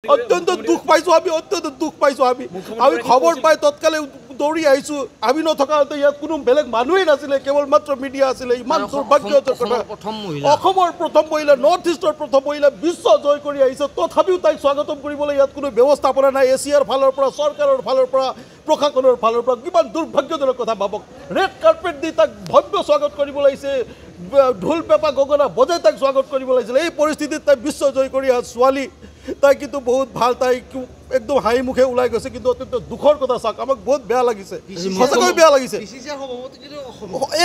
অত্যন্ত দুখ পাইছো আমি অত্যন্ত দুখ পাইছো আমি খবৰ পাই তৎকালে দৌৰি আহিছো আমি নথকাতে ইয়াত কোনো বেলেগ মানুহে নাছিলে কেৱল মাত্ৰ মিডিয়া আছিলে ইমান দুৰ্ভাগ্যজনক কথা অসমৰ প্ৰথম মহিলা নৰ্থ ইষ্টৰ প্ৰথম মহিলা বিশ্ব জয় কৰি আহিছে তথাপিও তাইক স্বাগতম কৰিবলৈ ইয়াত কোনো ব্যৱস্থাপনা নাই এছিয়াৰ ফালৰ পৰা চৰকাৰৰ ফালৰ পৰা প্ৰশাসনৰ ফালৰ পৰা কিমান দুৰ্ভাগ্যজনক কথা ভাবক ৰেড কাৰ্পেট দি তাক ভব্য স্বাগত কৰিব লাগিছে ঢোল পেপা গগনা বজাই তাক স্বাগত কৰিব লাগিছিল এই পৰিস্থিতিত তাই বিশ্ব জয় কৰি অহা ছোৱালী তাই কিন্তু বহুত ভাল তাই একদম হাঁহি মুখে ওলাই গৈছে কিন্তু অত্যন্ত দুখৰ কথা চাওক আমাক বহুত বেয়া লাগিছে সঁচাকৈ বেয়া লাগিছে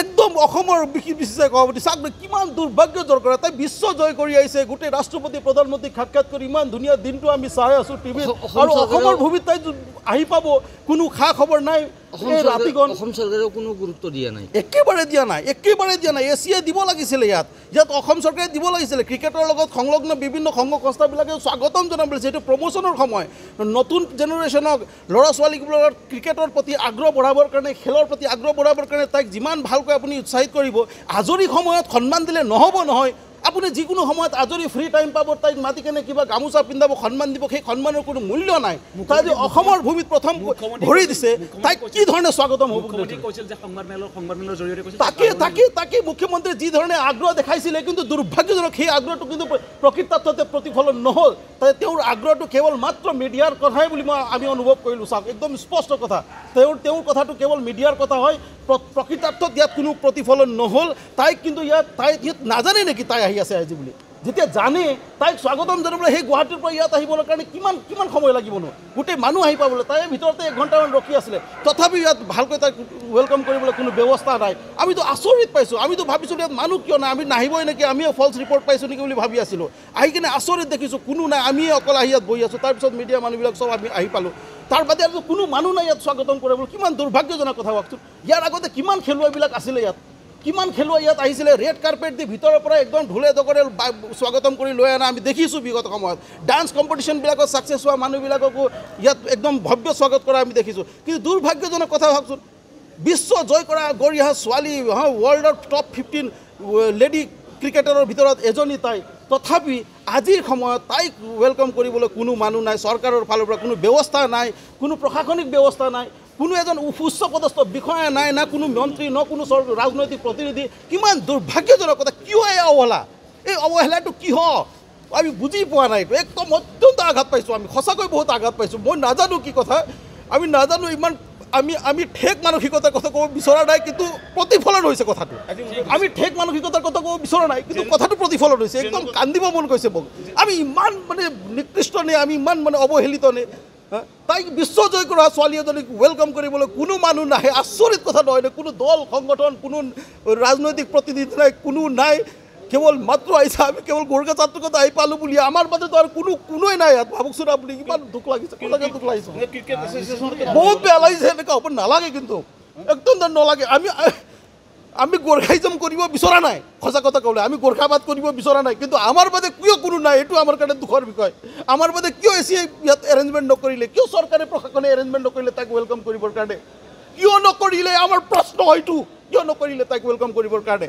একদম অসমৰ বিচিচিআই সভাপতি চাওক কিমান দুৰ্ভাগ্যজনক কথা তাই বিশ্ব জয় কৰি আহিছে গোটেই ৰাষ্ট্ৰপতি প্ৰধানমন্ত্ৰীক সাক্ষাৎ কৰি ইমান ধুনীয়া দিনটো আমি চাই আছোঁ টিভিত আৰু অসমৰ ভূমিত তাই আহি পাব কোনো খা খবৰ নাই অসম চৰকাৰেও কোনো গুৰুত্ব দিয়া নাই একেবাৰে দিয়া নাই এছিয়াই দিব লাগিছিলে ইয়াত অসম চৰকাৰে দিব লাগিছিলে ক্ৰিকেটৰ লগত সংলগ্ন বিভিন্ন সংঘ সংস্থাবিলাকে স্বাগতম জনাব লাগিছে এইটো প্ৰমোচনৰ সময় নতুন জেনেৰেশ্যনক ল'ৰা ছোৱালীবোৰৰ ক্ৰিকেটৰ প্ৰতি আগ্ৰহ বঢ়াবৰ কাৰণে খেলৰ প্ৰতি আগ্ৰহ বঢ়াবৰ কাৰণে তাইক যিমান ভালকৈ আপুনি উৎসাহিত কৰিব আজৰি সময়ত সন্মান দিলে নহ'ব নহয় আপুনি যিকোনো সময়ত আজৰি ফ্ৰী টাইম পাব তাইক মাতি কেনে কিবা গামোচা পিন্ধাব সন্মান দিব সেই সন্মানৰ কোনো মূল্য নাই তাই যে অসমৰ ভূমিত প্ৰথম ভৰি দিছে তাইক কি ধৰণে স্বাগতম হ'ব তাকে মুখ্যমন্ত্ৰীয়ে যি ধৰণে আগ্ৰহ দেখাইছিলে কিন্তু দুৰ্ভাগ্যজনক সেই আগ্ৰহটো কিন্তু প্ৰকৃতাৰ্থতে প্ৰতিফলন নহ'ল তাই তেওঁৰ আগ্ৰহটো কেৱল মাত্ৰ মিডিয়াৰ কথাই বুলি আমি অনুভৱ কৰিলোঁ চাওক একদম স্পষ্ট কথা তেওঁৰ কথাটো কেৱল মিডিয়াৰ কথা হয় প্ৰকৃতাৰ্থত ইয়াত কোনো প্ৰতিফলন নহ'ল তাইক কিন্তু ইয়াত নাজানে নেকি তাই আহি আছে আজি বুলি যেতিয়া জানে তাইক স্বাগতম জনাবলৈ সেই গুৱাহাটীৰ পৰা ইয়াত আহিবৰ কাৰণে কিমান সময় লাগিবনো গোটেই মানুহ আহি পাবলৈ তাইৰ ভিতৰতে 1 ঘণ্টামান ৰখি আছিলে তথাপিও ইয়াত ভালকৈ তাইক ৱেলকাম কৰিবলৈ কোনো ব্যৱস্থা নাই আমিতো আচৰিত পাইছোঁ আমিতো ভাবিছোঁ ইয়াত মানুহ কিয় নাই আমি নাহিবই নেকি আমিও ফল্ছ ৰিপৰ্ট পাইছোঁ নেকি বুলি ভাবি আছিলোঁ আহি কিনে আচৰিত দেখিছোঁ কোনো নাই আমিয়ে অকল আহি ইয়াত বহি আছোঁ তাৰপিছত মিডিয়া মানুহবিলাক চব আমি আহি পালোঁ তাৰ বাদে আৰু কোনো মানুহ নাই ইয়াত স্বাগতম কৰিবলৈ কিমান দুৰ্ভাগ্যজনক কথা ভাবচোন ইয়াৰ আগতে কিমান খেলুৱৈবিলাক আছিলে কিমান খেলুৱৈ ইয়াত আহিছিলে ৰেড কাৰ্পেট দি ভিতৰৰ পৰা একদম ঢোলে ডগৰে স্বাগতম কৰি লৈ অনা আমি দেখিছোঁ বিগত সময়ত ডান্স কম্পিটিশ্যনবিলাকত ছাকচেছ হোৱা মানুহবিলাককো ইয়াত একদম ভব্য স্বাগত কৰা আমি দেখিছোঁ কিন্তু দুৰ্ভাগ্যজনক কথা ভাবচোন বিশ্ব জয় কৰা গঢ়ি অহা ছোৱালী ৱৰ্ল্ডৰ টপ 15 লেডি ক্ৰিকেটাৰৰ ভিতৰত এজনী তাই তথাপি আজিৰ সময়ত তাইক ৱেলকাম কৰিবলৈ কোনো মানুহ নাই চৰকাৰৰ ফালৰ পৰা কোনো ব্যৱস্থা নাই কোনো প্ৰশাসনিক ব্যৱস্থা নাই কোনো এজন উচ্চ পদস্থ বিষয়া নাই না কোনো মন্ত্ৰী ন কোনো ৰাজনৈতিক প্ৰতিনিধি কিমান দুৰ্ভাগ্যজনক কথা কিয় এই অৱহেলাটো কিয় আমি বুজি পোৱা নাই একদম অত্যন্ত আঘাত পাইছোঁ আমি সঁচাকৈ বহুত আঘাত পাইছোঁ মই নাজানো কি কথা আমি নাজানো ইমান আমি ঠেক মানসিকতাৰ কথা ক'ব বিচৰা নাই কিন্তু প্ৰতিফলন হৈছে কথাটো আমি ঠেক মানসিকতাৰ কথা ক'ব বিচৰা নাই কিন্তু কথাটো প্ৰতিফলন হৈছে একদম কান্দিব মন গৈছে মোক আমি ইমান মানে নিকৃষ্ট নে আমি ইমান মানে অৱহেলিত নে তাইক বিশ্ব জয় কৰা ছোৱালী এজনীক ৱেলকাম কৰিবলৈ কোনো মানুহ নাহে আচৰিত কথা নহয় কোনো দল সংগঠন কোনো ৰাজনৈতিক প্ৰতিনিধি নাই কোনো নাই কেৱল মাত্ৰ আহিছে আমি কেৱল গোৰ্খা ছাত্ৰকত আহি পালোঁ বুলি আমাৰ মাজতো আৰু কোনোৱে নাই ইয়াত ভাবকচোন আপুনি কিমান দুখ লাগিছে দুখ লাগিছে বহুত বেয়া লাগিছে এনেকুৱা হ'ব নালাগে কিন্তু একদম নালাগে আমি গোৰ্খাইজম কৰিব বিচৰা নাই সঁচা কথা ক'বলৈ আমি গোৰ্খাবাদ কৰিব বিচৰা নাই কিন্তু আমাৰ বাদে কিয় কোনো নাই এইটো আমাৰ কাৰণে দুখৰ বিষয় আমাৰ বাদে কিয় এছিয়াই ইয়াত এৰেঞ্জমেণ্ট নকৰিলে কিয় চৰকাৰে প্ৰশাসনে এৰেঞ্জমেণ্ট নকৰিলে তাক ৱেলকাম কৰিবৰ কাৰণে কিয় নকৰিলে আমাৰ প্ৰশ্ন হয়তো কিয় নকৰিলে তাক ৱেলকাম কৰিবৰ কাৰণে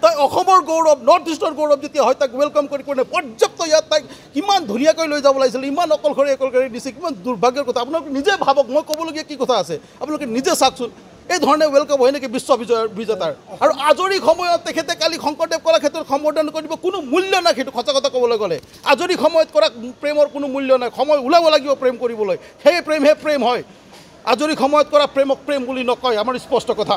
তাই অসমৰ গৌৰৱ নৰ্থ ইষ্টৰ গৌৰৱ যেতিয়া হয় তাক ৱেলকাম কৰি পৰ্যাপ্ত ইয়াত তাইক কিমান ধুনীয়াকৈ লৈ যাব লাগিছিল ইমান অকলশৰে দিছে কিমান দুৰ্ভাগ্যৰ কথা আপোনালোকে নিজে ভাবক মই ক'বলগীয়া কি কথা আছে আপোনালোকে নিজে চাওকচোন এই ধৰণে ৱেলকাম হয় নেকি বিশ্ব বিজেতাৰ আৰু আজৰি সময়ত তেখেতে কালি শংকৰদেৱ কলাক্ষেত্ৰত সম্বৰ্ধন কৰিব কোনো মূল্য নাই সেইটো সঁচা কথা ক'বলৈ গ'লে আজৰি সময়ত কৰা প্ৰেমৰ কোনো মূল্য নাই সময় ওলাব লাগিব প্ৰেম কৰিবলৈ সেই প্ৰেম হয় আজৰি সময়ত কৰা প্ৰেমক প্ৰেম বুলি নকয় আমাৰ স্পষ্ট কথা